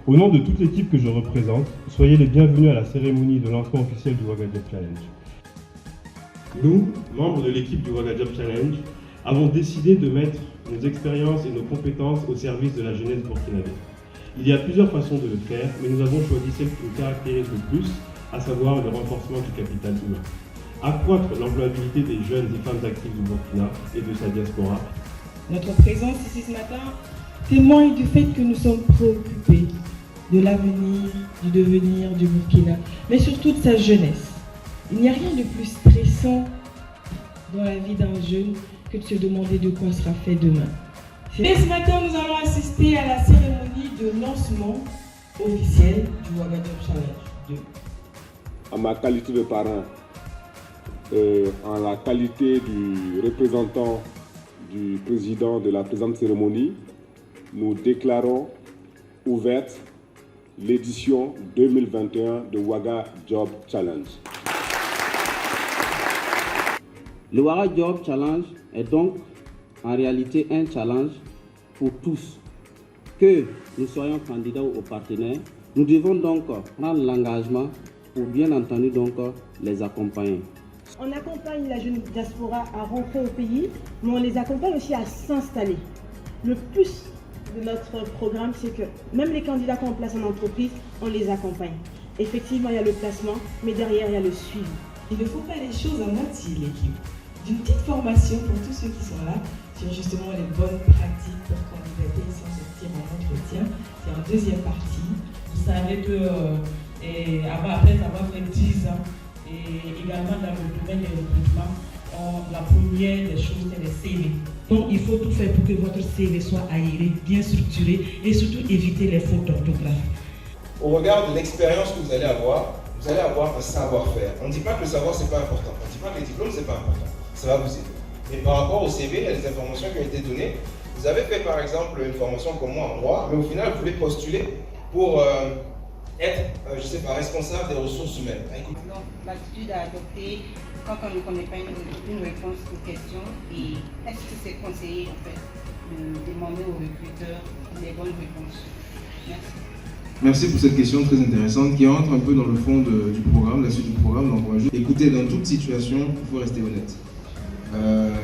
Au nom de toute l'équipe que je représente, soyez les bienvenus à la cérémonie de lancement officiel du Waga Job Challenge. Nous, membres de l'équipe du Waga Job Challenge, avons décidé de mettre nos expériences et nos compétences au service de la jeunesse burkinabé. Il y a plusieurs façons de le faire, mais nous avons choisi celle qui nous caractérise le plus, à savoir le renforcement du capital humain. Accroître l'employabilité des jeunes et femmes actives du Burkina et de sa diaspora. Notre présence ici ce matin témoigne du fait que nous sommes préoccupés de l'avenir, du devenir du Burkina, mais surtout de sa jeunesse. Il n'y a rien de plus stressant dans la vie d'un jeune que de se demander de quoi sera fait demain. Et ce matin, nous allons assister à la cérémonie de lancement officiel du Waga Job Challenge 2. En ma qualité de parrain et en la qualité du représentant du président de la présente cérémonie, nous déclarons ouverte l'édition 2021 de Waga Job Challenge. Le Waga Job Challenge est donc en réalité un challenge pour tous. Que nous soyons candidats ou partenaires, nous devons donc prendre l'engagement pour bien entendu donc les accompagner. On accompagne la jeune diaspora à rentrer au pays, mais on les accompagne aussi à s'installer. Le plus de notre programme, c'est que même les candidats qu'on place en entreprise, on les accompagne. Effectivement, il y a le placement, mais derrière, il y a le suivi. Il ne faut pas les choses à moitié, l'équipe. D'une petite formation pour tous ceux qui sont là sur justement les bonnes pratiques pour candidater et s'en sortir en entretien. C'est en deuxième partie. Vous savez que après avoir fait 10 ans, et également dans le domaine des recrutements, la première des choses, c'est les CV. Donc il faut tout faire pour que votre CV soit aéré, bien structuré et surtout éviter les fautes d'orthographe. Au regard de l'expérience que vous allez avoir un savoir-faire. On ne dit pas que le savoir c'est pas important, on ne dit pas que les diplômes c'est pas important, ça va vous aider. Mais par rapport au CV, il y a des informations qui ont été données. Vous avez fait par exemple une formation comme moi en droit, mais au final vous voulez postuler pour être, je sais pas, responsable des ressources humaines. Donc, l'attitude à adopter quand on ne connaît pas une réponse aux questions, et est-ce que c'est conseillé en fait de demander aux recruteurs les bonnes réponses? Merci. Merci pour cette question très intéressante qui entre un peu dans le fond du programme, la suite du programme. Donc on va juste écouter, dans toute situation, il faut rester honnête.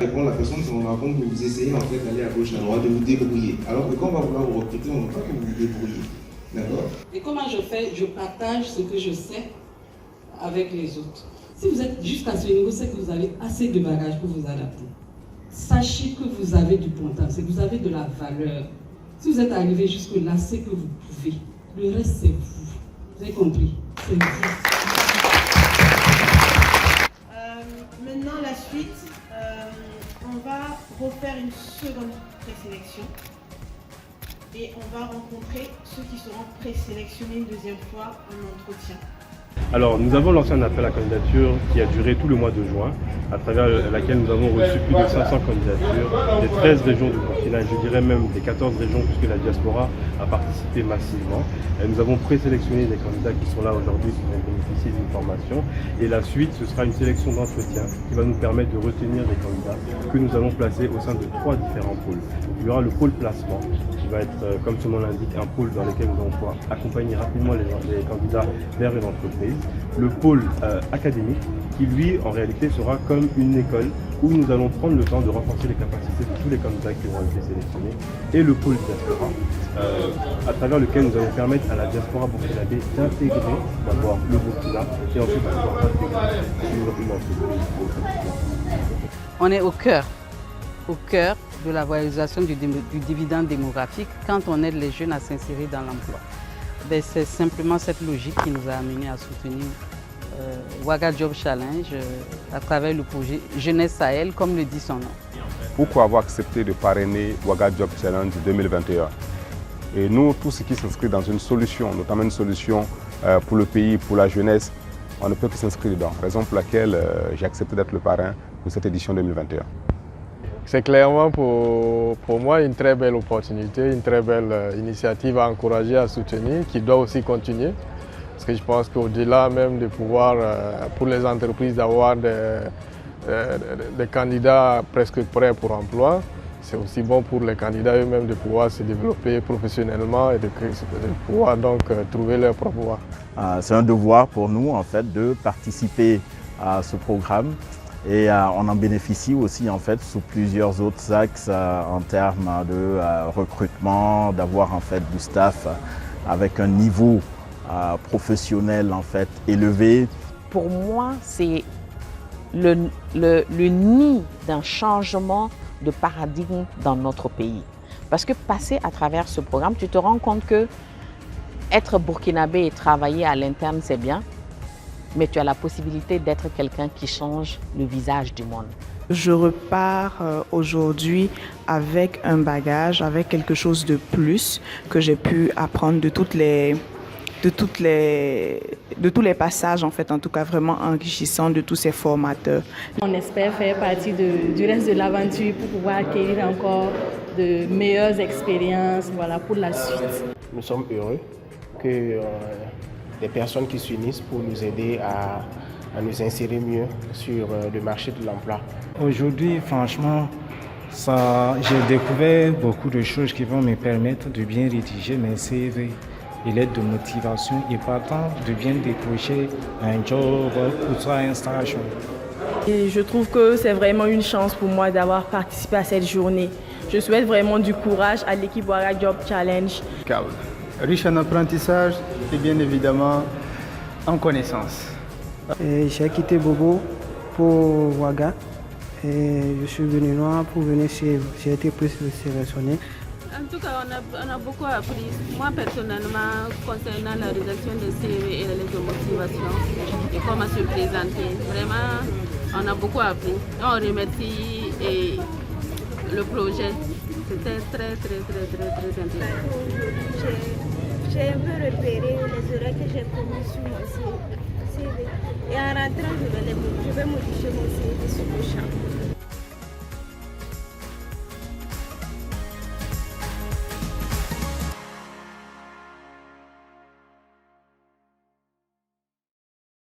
Répondre à la personne, on va répondre que vous essayez en fait d'aller à gauche, à droite, de vous débrouiller. Alors que quand on va vouloir vous recruter, on ne veut pas que vous vous débrouillez. D'accord? Et comment je fais? Je partage ce que je sais avec les autres. Si vous êtes jusqu'à ce niveau, c'est que vous avez assez de bagages pour vous adapter. Sachez que vous avez du potentiel, c'est que vous avez de la valeur. Si vous êtes arrivé jusque-là, c'est que vous pouvez. Le reste, c'est vous. Vous avez compris? C'est vous. Maintenant, la suite, on va refaire une seconde présélection. Et on va rencontrer ceux qui seront présélectionnés une deuxième fois en entretien. Alors, nous avons lancé un appel à candidature qui a duré tout le mois de juin, à travers laquelle nous avons reçu plus de 500 candidatures des 13 régions du Burkina, et je dirais même des 14 régions, puisque la diaspora a participé massivement. Et nous avons présélectionné des candidats qui sont là aujourd'hui, qui vont bénéficier d'une formation. Et la suite, ce sera une sélection d'entretien qui va nous permettre de retenir des candidats que nous allons placer au sein de 3 différents pôles. Il y aura le pôle placement, qui va être, comme son nom l'indique, un pôle dans lequel nous allons pouvoir accompagner rapidement les candidats vers une entreprise. Le pôle académique, qui lui, en réalité, sera comme une école où nous allons prendre le temps de renforcer les capacités de tous les candidats qui auront été sélectionnés. Et le pôle diaspora, à travers lequel nous allons permettre à la diaspora burkinabé d'intégrer d'abord le Burkina et ensuite de pouvoir intégrer sur une entreprise. On est au cœur de la valorisation du dividende démographique quand on aide les jeunes à s'insérer dans l'emploi. C'est simplement cette logique qui nous a amenés à soutenir Waga Job Challenge à travers le projet Jeunesse Sahel, comme le dit son nom. Pourquoi avoir accepté de parrainer Waga Job Challenge 2021? Et nous, tout ce qui s'inscrit dans une solution, notamment une solution pour le pays, pour la jeunesse, on ne peut que s'inscrire dedans. Raison pour laquelle j'ai accepté d'être le parrain pour cette édition 2021. C'est clairement pour moi une très belle opportunité, une très belle initiative à encourager, à soutenir, qui doit aussi continuer. Parce que je pense qu'au-delà même de pouvoir, pour les entreprises, d'avoir des candidats presque prêts pour emploi, c'est aussi bon pour les candidats eux-mêmes de pouvoir se développer professionnellement et de pouvoir donc trouver leur propre voie. C'est un devoir pour nous en fait de participer à ce programme et on en bénéficie aussi en fait sous plusieurs autres axes en termes de recrutement, d'avoir en fait du staff avec un niveau professionnel en fait élevé. Pour moi, c'est le nid d'un changement de paradigme dans notre pays. Parce que passer à travers ce programme, tu te rends compte que être burkinabé et travailler à l'interne, c'est bien, mais tu as la possibilité d'être quelqu'un qui change le visage du monde. Je repars aujourd'hui avec un bagage, avec quelque chose de plus que j'ai pu apprendre de tous les passages, en fait, en tout cas vraiment enrichissants de tous ces formateurs. On espère faire partie du reste de l'aventure pour pouvoir acquérir encore de meilleures expériences, voilà, pour la suite. Nous sommes heureux que des personnes qui s'unissent pour nous aider à nous insérer mieux sur le marché de l'emploi. Aujourd'hui, franchement, j'ai découvert beaucoup de choses qui vont me permettre de bien rédiger mes CV et l'aide de motivation et partant de bien décrocher un job ou soit un stage. Et je trouve que c'est vraiment une chance pour moi d'avoir participé à cette journée. Je souhaite vraiment du courage à l'équipe Ouaga Job Challenge. Riche en apprentissage et bien évidemment en connaissances. J'ai quitté Bobo pour Ouaga et je suis venu loin pour venir suivre. J'ai été plus sélectionné. En tout cas, on a beaucoup appris. Moi, personnellement, concernant la rédaction des CV et les lettres de motivation et comment se présenter, vraiment, on a beaucoup appris. On remercie le projet. C'était très intéressant. J'ai un peu repéré les erreurs que j'ai commises sur mon CV. Et en rentrant, je vais modifier mon CV sur le champ.